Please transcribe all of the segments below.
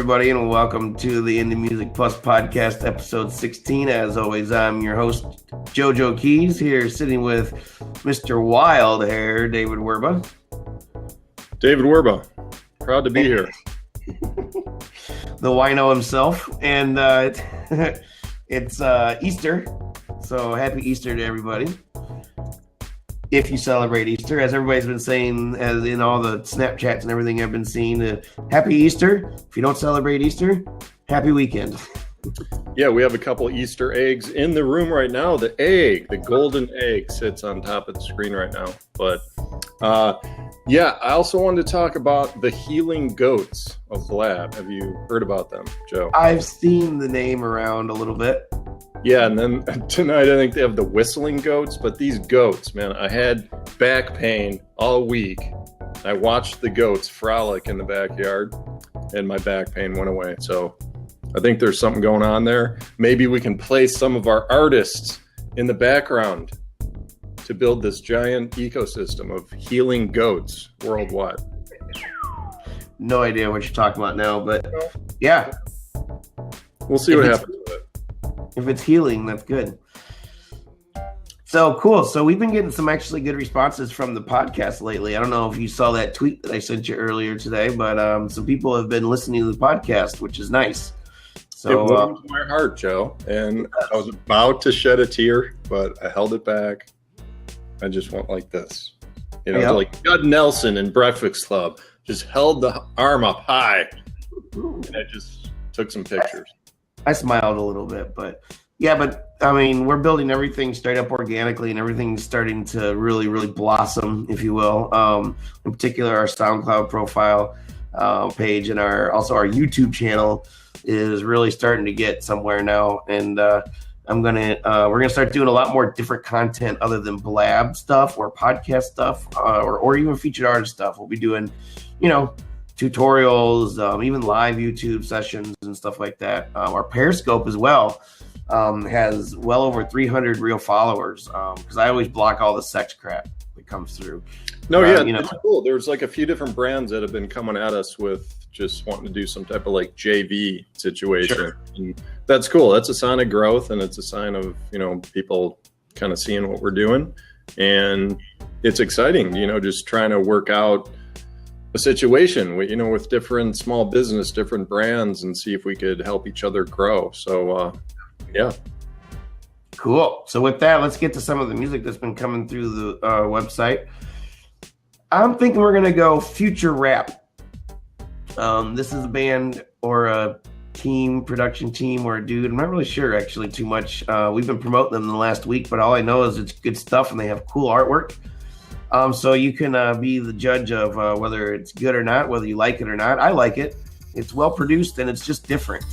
everybody, and welcome to the Indie Music Plus podcast, episode 16. As always, I'm your host, JoJo Keys, here sitting with Mr. Wild Hair, David Werba. David Werba, proud to be here. The wino himself, and it's Easter, so happy Easter to everybody. If you celebrate Easter, as everybody's been saying, as in all the Snapchats and everything I've been seeing, happy Easter. If you don't celebrate Easter, happy weekend. Yeah, we have a couple Easter eggs in the room right now. The golden egg sits on top of the screen right now. But yeah, I also wanted to talk about the healing goats of Vlad. Have you heard about them, Joe? I've seen the name around a little bit. Yeah, and then tonight I think they have the whistling goats. But these goats, man, I had back pain all week. I watched the goats frolic in the backyard, and my back pain went away. So I think there's something going on there. Maybe we can place some of our artists in the background to build this giant ecosystem of healing goats worldwide. No idea what you're talking about now, but yeah. We'll see what happens with it. If it's healing, that's good. So cool. So we've been getting some actually good responses from the podcast lately. I don't know if you saw that tweet that I sent you earlier today, but some people have been listening to the podcast, which is nice. So it warmed my heart, Joe, and I was about to shed a tear, but I held it back. I just went like this, like Judd Nelson in Breakfast Club, just held the arm up high, and I just took some pictures. I smiled a little bit, but I mean, we're building everything straight up organically, and everything's starting to really, really blossom, if you will. In particular, our SoundCloud profile page and our YouTube channel is really starting to get somewhere now. And we're gonna start doing a lot more different content other than blab stuff or podcast stuff or even featured artist stuff. We'll be doing, tutorials, even live YouTube sessions and stuff like that. Our Periscope as well has well over 300 real followers because I always block all the sex crap that comes through. It's cool. There's like a few different brands that have been coming at us with just wanting to do some type of like JV situation. Sure. And that's cool. That's a sign of growth, and it's a sign of, people kind of seeing what we're doing. And it's exciting, just trying to work out a situation with different small business, different brands, and see if we could help each other grow. So yeah. Cool. So with that, let's get to some of the music that's been coming through the website. I'm thinking we're going to go future rap. This is a band or a production team or a dude. I'm not really sure actually too much. We've been promoting them in the last week, but all I know is it's good stuff and they have cool artwork. So you can be the judge of whether it's good or not, whether you like it or not. I like it. It's well produced and it's just different.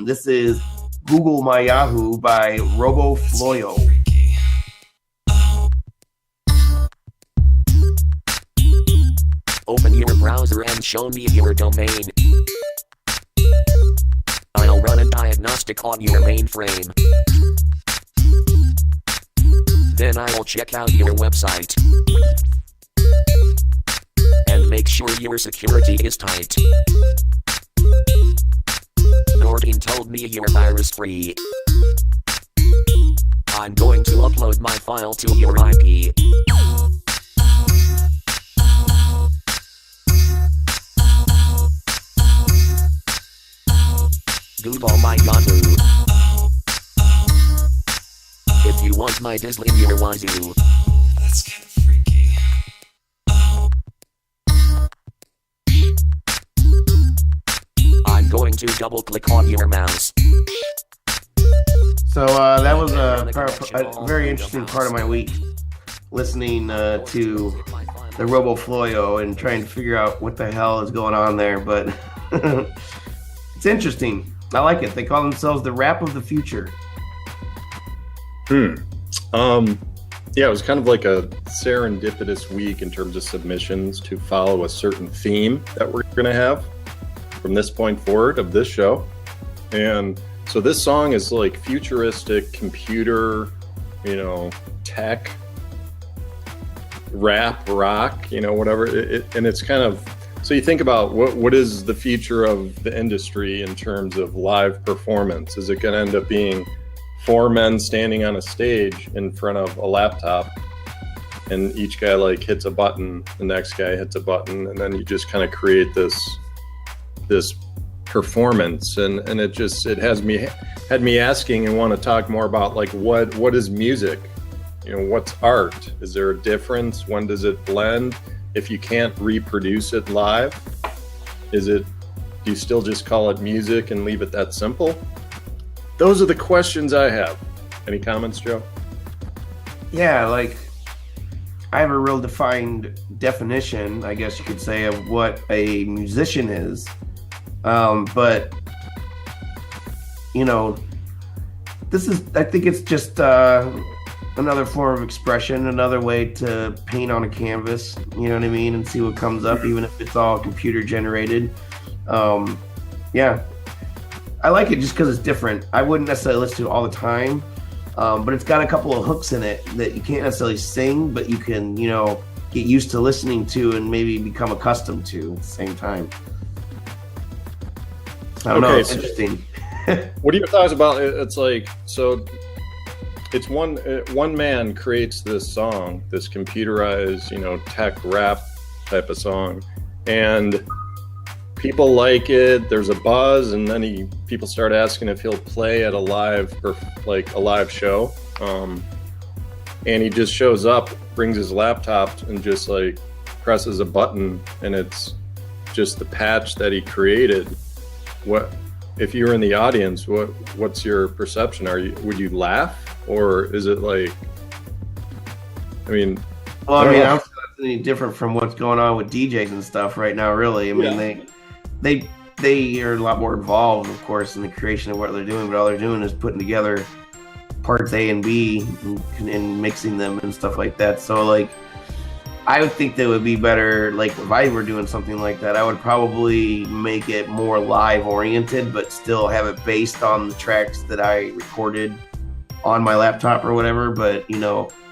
This is Google My Yahoo by Robofloyo. Open your browser and show me your domain. I'll run a diagnostic on your mainframe. Then I'll check out your website and make sure your security is tight. Norton told me you're virus-free. I'm going to upload my file to your IP. Google My Yahoo. If you want my Disney near Wazoo. Let's get freaky. I'm going to double click on your mouse. So that was a very interesting part of my week, listening to the Robofloyo and trying to figure out what the hell is going on there. But it's interesting. I like it. They call themselves the rap of the future. Yeah, it was kind of like a serendipitous week in terms of submissions to follow a certain theme that we're going to have from this point forward of this show. And so this song is like futuristic computer, tech, rap, rock, whatever. And it's kind of So you think about what is the future of the industry in terms of live performance? Is it going to end up being 4 men standing on a stage in front of a laptop, and each guy like hits a button, the next guy hits a button, and then you just kind of create this performance, and it had me asking and want to talk more about like what is music? What's art? Is there a difference? When does it blend? If you can't reproduce it live, do you still just call it music and leave it that simple? Those are the questions I have. Any comments, Joe? Yeah, like I have a real defined definition, I guess you could say, of what a musician is. But I think it's just another form of expression, another way to paint on a canvas, you know what I mean, and see what comes up, even if it's all computer generated. Yeah, I like it just because it's different. I wouldn't necessarily listen to it all the time, but it's got a couple of hooks in it that you can't necessarily sing, but you can, get used to listening to and maybe become accustomed to at the same time. I don't know. It's interesting. What are your thoughts about it? It's like, so it's one man creates this song, this computerized, tech rap type of song, and people like it. There's a buzz, and then people start asking if he'll play at a live show, and he just shows up, brings his laptop, and just like presses a button, and it's just the patch that he created. What if you're in the audience? What's your perception? Would you laugh? Or is it like, I don't don't know if it's any different from what's going on with DJs and stuff right now, really. They are a lot more involved, of course, in the creation of what they're doing, but all they're doing is putting together parts A and B and mixing them and stuff like that. So, like, I would think that it would be better, like, if I were doing something like that, I would probably make it more live-oriented, but still have it based on the tracks that I recorded on my laptop or whatever, but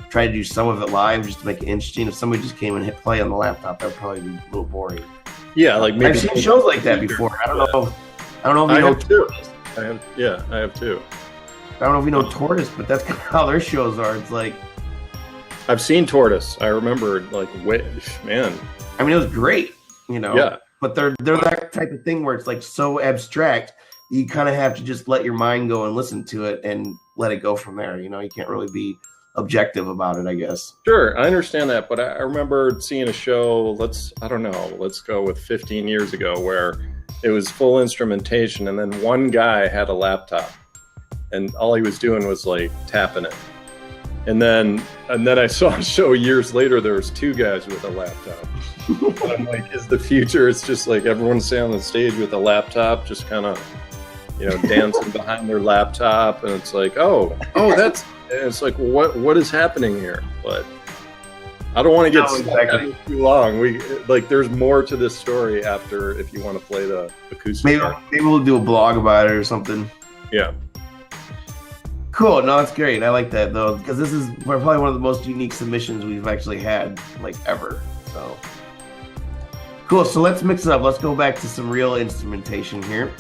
try to do some of it live just to make it interesting. If somebody just came and hit play on the laptop, that would probably be a little boring. Yeah, like maybe I've seen shows like that before. I don't know if you know Tortoise. I have too. I don't know if you know Tortoise, but that's kind of how their shows are. It's like, I've seen Tortoise. I remember, like, man. I mean, it was great, Yeah. But they're that type of thing where it's like so abstract, you kind of have to just let your mind go and listen to it and let it go from there. You can't really be objective about it, I guess. Sure, I understand that, but I remember seeing a show, let's go with 15 years ago, where it was full instrumentation, and then one guy had a laptop, and all he was doing was like tapping it. And then I saw a show years later, there was 2 guys with a laptop. And I'm like, is the future, it's just like everyone's standing on the stage with a laptop, just kind of, dancing behind their laptop, and it's like, and it's like, what is happening here? But I don't want to get stuck too long. There's more to this story after, if you want to play the acoustic. Maybe we'll do a blog about it or something. Yeah. Cool. No, that's great. I like that though, because this is probably one of the most unique submissions we've actually had, like, ever. So cool. So let's mix it up. Let's go back to some real instrumentation here.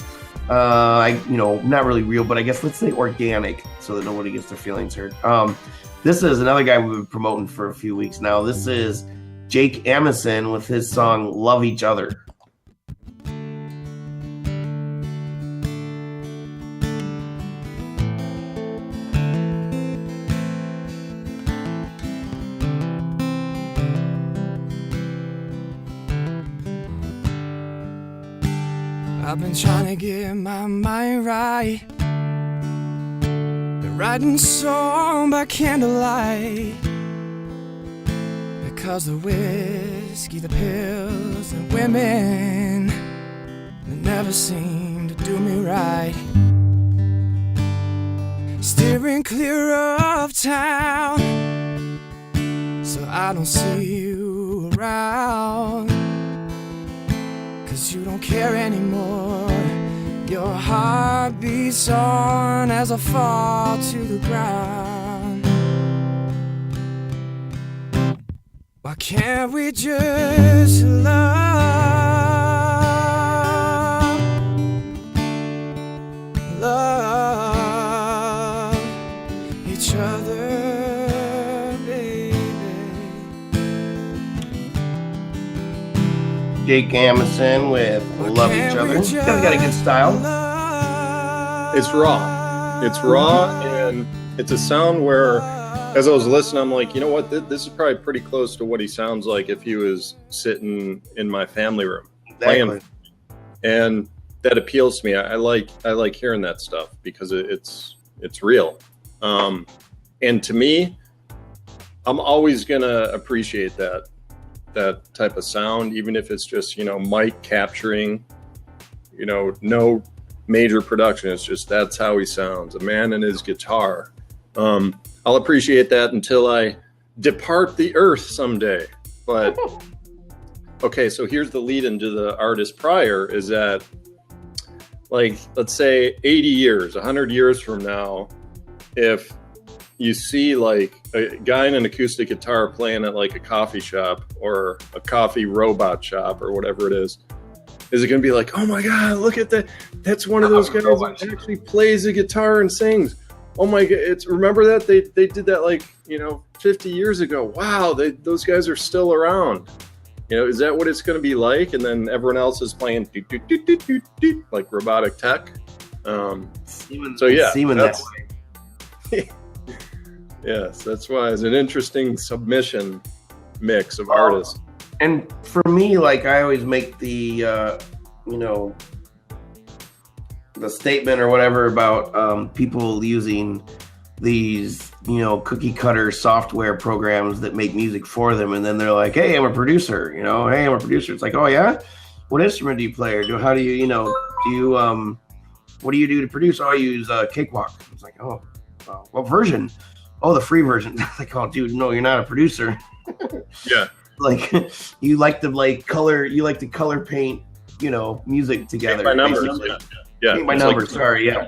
Not really real, but I guess let's say organic, so that nobody gets their feelings hurt. This is another guy we've been promoting for a few weeks now. This is Jake Amason with his song "Love Each Other." I've been trying to get my mind right, been writing a song by candlelight, because the whiskey, the pills, and women, they never seem to do me right. Steering clear of town, so I don't see you around, 'cause you don't care anymore. Your heart beats on as I fall to the ground. Why can't we just love? Jake Amason with Love Each Other. He's got a good style. It's raw. It's raw, and it's a sound where, as I was listening, I'm like, you know what? This is probably pretty close to what he sounds like if he was sitting in my family room playing. And that appeals to me. I like hearing that stuff because it's real. And to me, I'm always gonna appreciate that type of sound, even if it's just, mic capturing, no major production. It's just, that's how he sounds, a man and his guitar. I'll appreciate that until I depart the earth someday. But okay, so here's the lead into the artist prior, is that, like, let's say 80 years, 100 years from now, if you see like a guy in an acoustic guitar playing at like a coffee shop or a coffee robot shop or whatever it is it going to be like, oh my God, look at that. That's one of those guys that actually plays a guitar and sings. Oh my God. Remember that they did that like, 50 years ago. Wow. Those guys are still around. Is that what it's going to be like? And then everyone else is playing like robotic tech. So yeah, that's, yes, that's why it's an interesting submission mix of artists. And for me, like, I always make the, the statement or whatever about people using these, cookie cutter software programs that make music for them. And then they're like, hey, I'm a producer, hey, I'm a producer. It's like, oh yeah? What instrument do you play? Or how do you, what do you do to produce? Oh, I use Cakewalk. It's like, oh, what version? Oh, the free version. Like, oh, dude, no, you're not a producer. Yeah. Like, you like to color paint, music together. Paint by numbers. Yeah. Paint by numbers. Sorry. Yeah.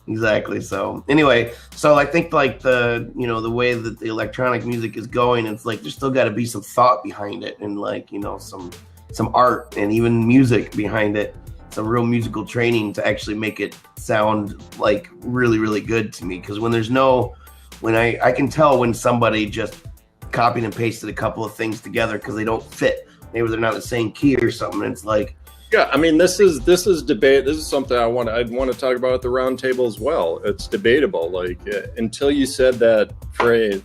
Exactly. So anyway, I think like the way that the electronic music is going, it's like there's still got to be some thought behind it, and like some art and even music behind it. Some real musical training to actually make it sound like really, really good to me. Because when I can tell when somebody just copied and pasted a couple of things together because they don't fit. Maybe they're not the same key or something. And it's like, yeah, I mean, this is debate. This is something I'd want to talk about at the round table as well. It's debatable. Like, until you said that phrase,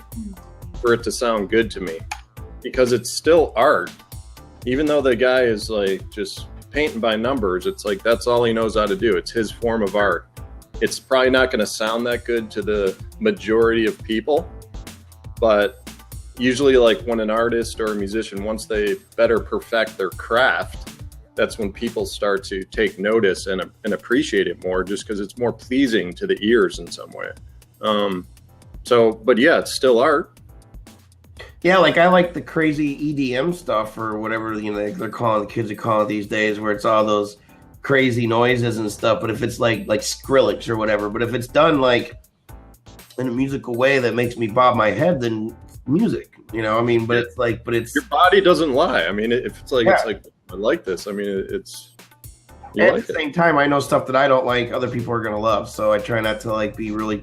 for it to sound good to me, because it's still art. Even though the guy is like just painting by numbers, it's like that's all he knows how to do. It's his form of art. It's probably not going to sound that good to the majority of people, but usually, like, when an artist or a musician, once they better perfect their craft, that's when people start to take notice and appreciate it more, just because it's more pleasing to the ears in some way. But yeah, it's still art. Yeah, like I like the crazy EDM stuff or whatever, they're calling, the kids are calling it these days, where it's all those crazy noises and stuff. But if it's like Skrillex or whatever, but if it's done like in a musical way that makes me bob my head, then music, but it's your body doesn't lie. I mean, if it's like, it's like, I like this. I mean, it's, at the same time, I know stuff that I don't like, other people are going to love. So I try not to like be really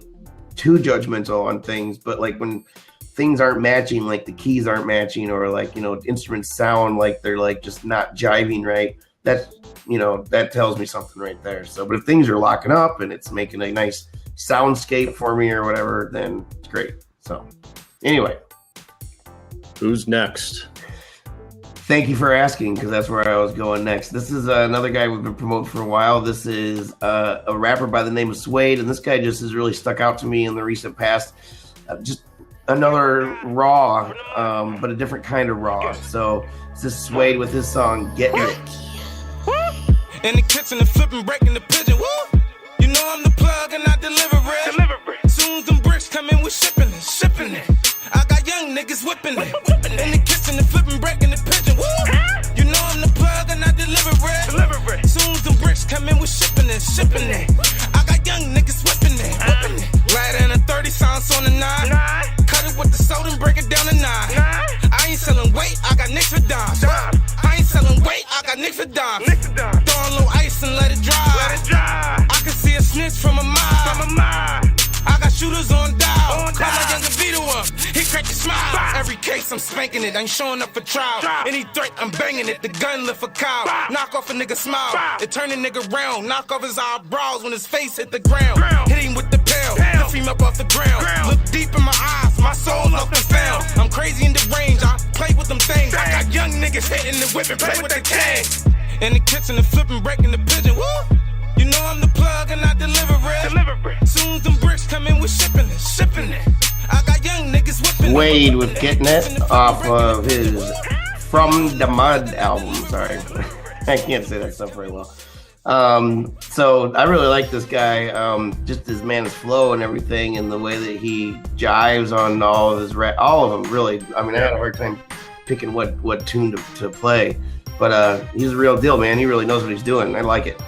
too judgmental on things, but like when things aren't matching, like the keys aren't matching, or like, instruments sound like they're like just not jiving right, that tells me something right there. So, but if things are locking up and it's making a nice soundscape for me or whatever, then it's great. So anyway, who's next? Thank you for asking, because that's where I was going next. This is another guy we've been promoting for a while. This is a rapper by the name of Swade, and this guy just has really stuck out to me in the recent past. Just another raw, but a different kind of raw. So this is Swade with his song "Get It." In the kitchen, and flipping, breaking the pigeon. Woo! You know I'm the plug and I deliver it. Soon as them bricks come in, we shipping it. I got young niggas whipping it. In the kitchen, and flipping, breaking the pigeon. Woo! You know I'm the plug and I deliver it. Soon as them bricks come in, we shipping it. I got young niggas whipping it. Right in a 30 sounds on the 9. Cut it with the soda and break it down to 9. I ain't selling weight, I got nicks for dimes. I ain't selling weight, I got nicks for dimes. Throw a little ice and let it dry. I can see a snitch from a mile. I got shooters on dial. Call my younger Vito up, he crack your smile. Every case I'm I'm spanking it, ain't showing up for trial. Any threat, I'm banging it, the gun lift a cow. Knock off a nigga smile, it turn a nigga round. Knock off his eyebrows when his face hit the ground. Hit him with the pound, lift him up off the ground. Look deep in my eyes, my soul lost and found. I'm crazy in the range, I play with them things. I got young niggas hitting the whip and play with the tag. In the kitchen and flipping, breaking the pigeon, woo. You know I'm the plug and I deliver it. Soon as them bricks come in, we shipping it. I got young niggas whipping Swade was getting it off of his From the Mud album. Sorry, I can't say that stuff very well. So I really like this guy, just his man's flow and everything, and the way that he jives on all of his all of them. Really, I mean, I had a hard time picking what tune to play, but he's a real deal, man. He really knows what he's doing. I like it.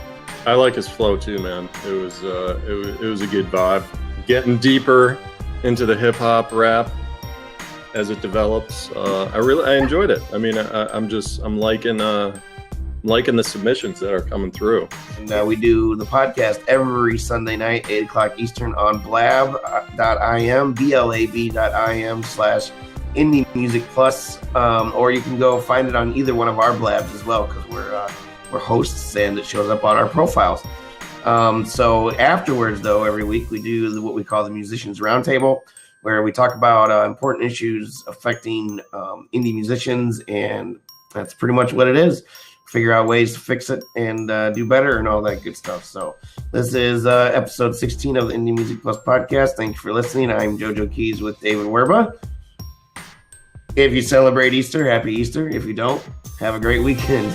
I like his flow too, man. It was a good vibe. Getting deeper into the hip hop rap as it develops. I enjoyed it. I mean, I'm liking the submissions that are coming through. And we do the podcast every Sunday night, 8 o'clock Eastern on blab.im, blab.im/Indie Music Plus, or you can go find it on either one of our blabs as well, because we're hosts and it shows up on our profiles. So afterwards, though, every week we do what we call the Musicians Roundtable, where we talk about important issues affecting indie musicians, and that's pretty much what it is. Figure out ways to fix it and do better and all that good stuff. So this is episode 16 of the Indie Music Plus podcast. Thank you for listening. I'm JoJo Keys with David Werba. If you celebrate Easter, happy Easter. If you don't, have a great weekend.